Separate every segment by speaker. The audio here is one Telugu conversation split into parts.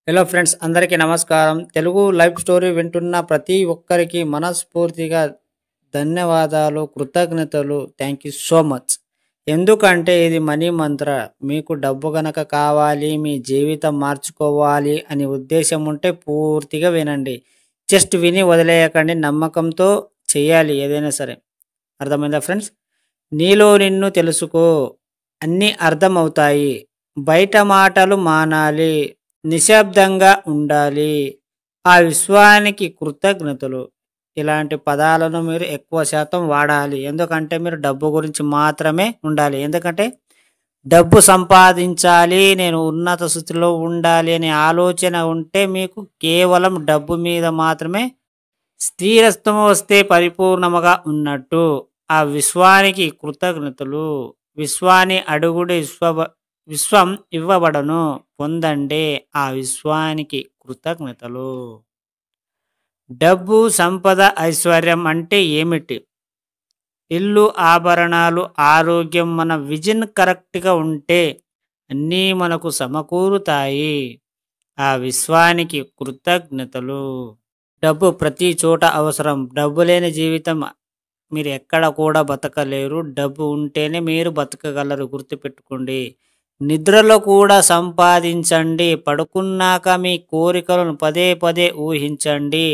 Speaker 1: హలో ఫ్రెండ్స్, అందరికీ నమస్కారం. తెలుగు లైవ్ స్టోరీ వింటున్న ప్రతి ఒక్కరికి మనస్ఫూర్తిగా ధన్యవాదాలు, కృతజ్ఞతలు. Thank you so much. ఎందుకంటే ఇది మనీ మంత్ర. మీకు డబ్బు గనక కావాలి, మీ జీవితం మార్చుకోవాలి అని ఉద్దేశం ఉంటే పూర్తిగా వినండి. జస్ట్ విని వదిలేయకండి. నమ్మకంతో చేయాలి ఏదైనా సరే. అర్థమైందా ఫ్రెండ్స్? నీలో నిన్ను తెలుసుకో, అన్నీ అర్థమవుతాయి. బయట మాటలు మానాలి, నిశ్శబ్దంగా ఉండాలి, ఆ విశ్వానికి కృతజ్ఞతలు. ఇలాంటి పదాలను మీరు ఎక్కువ శాతం వాడాలి. ఎందుకంటే మీరు డబ్బు గురించి మాత్రమే ఉండాలి. ఎందుకంటే డబ్బు సంపాదించాలి, నేను ఉన్నత స్థితిలో ఉండాలి అనే ఆలోచన ఉంటే మీకు కేవలం డబ్బు మీద మాత్రమే స్థిరత్వం వస్తే పరిపూర్ణముగా ఉన్నట్టు. ఆ విశ్వానికి కృతజ్ఞతలు. విశ్వాన్ని అడుగుడు విశ్వం ఇవ్వబడను, పొందండి ఆ విశ్వానికి కృతజ్ఞతలు. డబ్బు, సంపద, ఐశ్వర్యం అంటే ఏమిటి? ఇల్లు, ఆభరణాలు, ఆరోగ్యం. మన విజన్ కరెక్ట్గా ఉంటే అన్నీ మనకు సమకూరుతాయి. ఆ విశ్వానికి కృతజ్ఞతలు. డబ్బు ప్రతి చోట అవసరం. డబ్బు లేని జీవితం మీరు ఎక్కడ కూడా బతకలేరు. డబ్బు ఉంటేనే మీరు బతకగలరు. గుర్తుపెట్టుకోండి. నిద్రలో కూడా సంపాదించండి. పడుకున్నాక మీ కోరికలను పదే పదే ఊహించండి.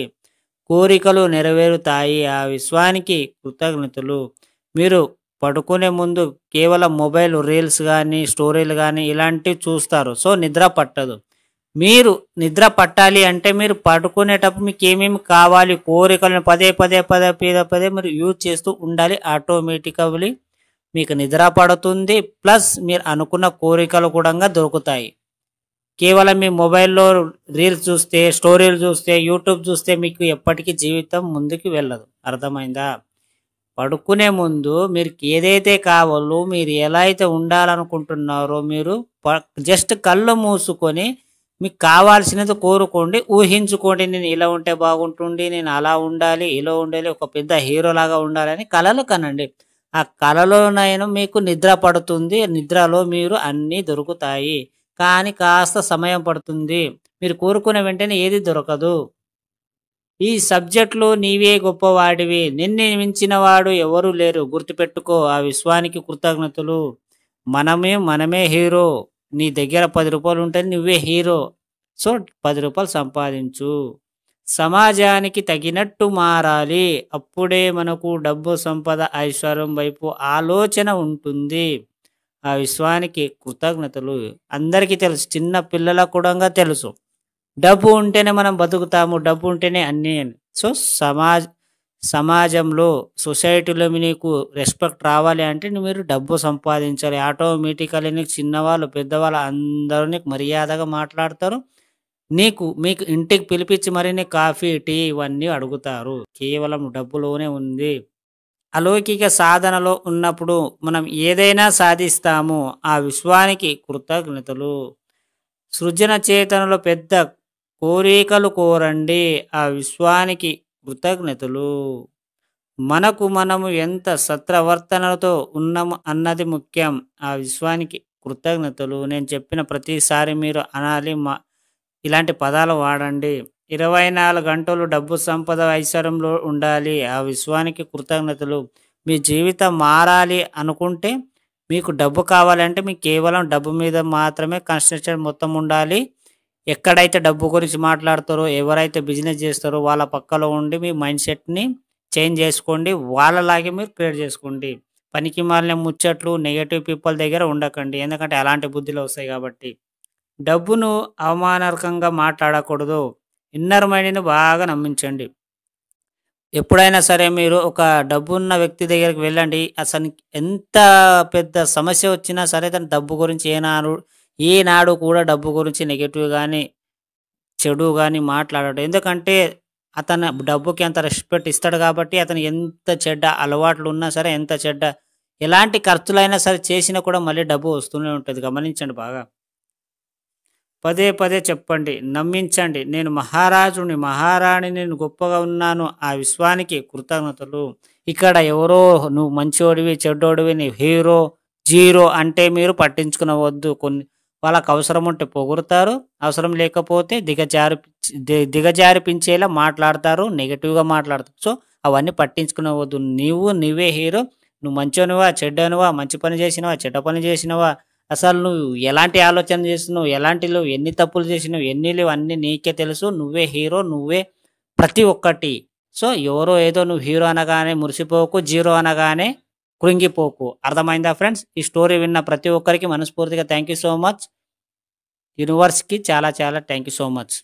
Speaker 1: కోరికలు నెరవేరుతాయి. ఆ విశ్వానికి కృతజ్ఞతలు. మీరు పడుకునే ముందు కేవలం మొబైల్ రీల్స్ కానీ, స్టోరీలు కానీ ఇలాంటివి చూస్తారు. సో నిద్ర పట్టదు. మీరు నిద్ర పట్టాలి అంటే మీరు పడుకునేటప్పుడు మీకు ఏమేమి కావాలి, కోరికలను పదే పదే పదే పదే పదే మీరు యూజ్ చేస్తూ ఉండాలి. ఆటోమేటికలీ మీకు నిద్ర పడుతుంది. ప్లస్ మీరు అనుకున్న కోరికలు కూడా దొరుకుతాయి. కేవలం మీ మొబైల్లో రీల్స్ చూస్తే, స్టోరీలు చూస్తే, యూట్యూబ్ చూస్తే మీకు ఎప్పటికీ జీవితం ముందుకు వెళ్ళదు. అర్థమైందా? పడుకునే ముందు మీరు ఏదైతే కావాలో, మీరు ఎలా అయితే ఉండాలనుకుంటున్నారో మీరు జస్ట్ కళ్ళు మూసుకొని మీకు కావాల్సినది కోరుకోండి, ఊహించుకోండి. నేను ఇలా ఉంటే బాగుంటుంది, నేను అలా ఉండాలి, ఇలా ఉండాలి, ఒక పెద్ద హీరోలాగా ఉండాలని కలలు కనండి. ఆ కలలోనైనా మీకు నిద్ర పడుతుంది. నిద్రలో మీరు అన్నీ దొరుకుతాయి. కానీ కాస్త సమయం పడుతుంది. మీరు కోరుకునే వెంటనే ఏది దొరకదు. ఈ సబ్జెక్ట్లో నీవే గొప్పవాడివి, నిన్ను మించిన వాడు ఎవరు లేరు. గుర్తుపెట్టుకో. ఆ విశ్వానికి కృతజ్ఞతలు. మనమే హీరో. నీ దగ్గర 10 రూపాయలు ఉంటే నువ్వే హీరో. సో 10 రూపాయలు సంపాదించు. సమాజానికి తగినట్టు మారాలి. అప్పుడే మనకు డబ్బు, సంపద, ఐశ్వర్యం వైపు ఆలోచన ఉంటుంది. ఆ విశ్వానికి కృతజ్ఞతలు. అందరికీ తెలుసు, చిన్న పిల్లలకు కూడా తెలుసు. డబ్బు ఉంటేనే మనం బతుకుతాము, డబ్బు ఉంటేనే అన్నీ అని. సో సమాజంలో, సొసైటీలో నీకు రెస్పెక్ట్ రావాలి అంటే మీరు డబ్బు సంపాదించాలి. ఆటోమేటికలీ నీకు చిన్నవాళ్ళు, పెద్దవాళ్ళు అందరూ నీకు మర్యాదగా మాట్లాడతారు. మీకు ఇంటికి పిలిపించి మరి కాఫీ, టీ ఇవన్నీ అడుగుతారు. కేవలం డబ్బులోనే ఉంది. అలౌకిక సాధనలో ఉన్నప్పుడు మనం ఏదైనా సాధిస్తాము. ఆ విశ్వానికి కృతజ్ఞతలు. సృజన చేతనలో పెద్ద కోరికలు కోరండి. ఆ విశ్వానికి కృతజ్ఞతలు. మనము ఎంత సత్ప్రవర్తనతో ఉన్నాము అన్నది ముఖ్యం. ఆ విశ్వానికి కృతజ్ఞతలు. నేను చెప్పిన ప్రతిసారి మీరు అనాలి. ఇలాంటి పదాలు వాడండి. 24 గంటలు డబ్బు, సంపద, ఐశ్వర్యంలో ఉండాలి. ఆ విశ్వానికి కృతజ్ఞతలు. మీ జీవితం మారాలి అనుకుంటే, మీకు డబ్బు కావాలంటే మీకు కేవలం డబ్బు మీద మాత్రమే కాన్సంట్రేషన్ మొత్తం ఉండాలి. ఎక్కడైతే డబ్బు గురించి మాట్లాడతారో, ఎవరైతే బిజినెస్ చేస్తారో వాళ్ళ పక్కలో ఉండి మీ మైండ్ సెట్ని చేంజ్ చేసుకోండి. వాళ్ళలాగే మీరు క్రియేట్ చేసుకోండి. పనికి మాలిన ముచ్చట్లు, నెగటివ్ పీపుల్ దగ్గర ఉండకండి. ఎందుకంటే అలాంటి బుద్ధిలో వస్తాయి కాబట్టి. డబ్బును అవమానకరంగా మాట్లాడకూడదు. ఇన్నర్ మైండ్ని బాగా నమ్మించండి. ఎప్పుడైనా సరే మీరు ఒక డబ్బున్న వ్యక్తి దగ్గరికి వెళ్ళండి. అసలు ఎంత పెద్ద సమస్య వచ్చినా సరే తన డబ్బు గురించి ఏనాడు కూడా డబ్బు గురించి నెగిటివ్ కానీ, చెడు కానీ మాట్లాడడు. ఎందుకంటే అతను డబ్బుకి అంత రెస్పెక్ట్ ఇస్తాడు కాబట్టి. అతను ఎంత చెడ్డ అలవాట్లు ఉన్నా సరే, ఎంత చెడ్డ ఎలాంటి ఖర్చులైనా సరే చేసినా కూడా మళ్ళీ డబ్బు వస్తూనే ఉంటుంది. గమనించండి బాగా. పదే పదే చెప్పండి, నమ్మించండి. నేను మహారాజుని, మహారాణి, నేను గొప్పగా ఉన్నాను. ఆ విశ్వానికి కృతజ్ఞతలు. ఇక్కడ ఎవరో నువ్వు మంచోడివి, చెడ్డోడివి, నీ హీరో, జీరో అంటే మీరు పట్టించుకునవద్దు. వాళ్ళకి అవసరం ఉంటే పొగుడుతారు. అవసరం లేకపోతే దిగజారిపించేలా మాట్లాడతారు. నెగెటివ్‌గా మాట్లాడతారు. సో, అవన్నీ పట్టించుకునవద్దు. నువ్వే హీరో. నువ్వు మంచోనివా? చెడ్డోనివా? మంచి పని చేసినవా? చెడ్డ పని చేసినవా? అసలు నువ్వు ఎలాంటి ఆలోచన చేస్తున్నావు? ఎన్ని తప్పులు చేసినావు? ఎన్ని లేవు అన్నీ నీకే తెలుసు. నువ్వే హీరో. నువ్వే ప్రతి ఒక్కటి. సో, ఎవరో ఏదో నువ్వు హీరో అనగానే మురిసిపోకు. జీరో అనగానే కృంగిపోకు. అర్థమైందా ఫ్రెండ్స్? ఈ స్టోరీ విన్న ప్రతి ఒక్కరికి మనస్ఫూర్తిగా థాంక్ యూ సో మచ్. యూనివర్స్‌కి చాలా చాలా థాంక్ యూ సో మచ్.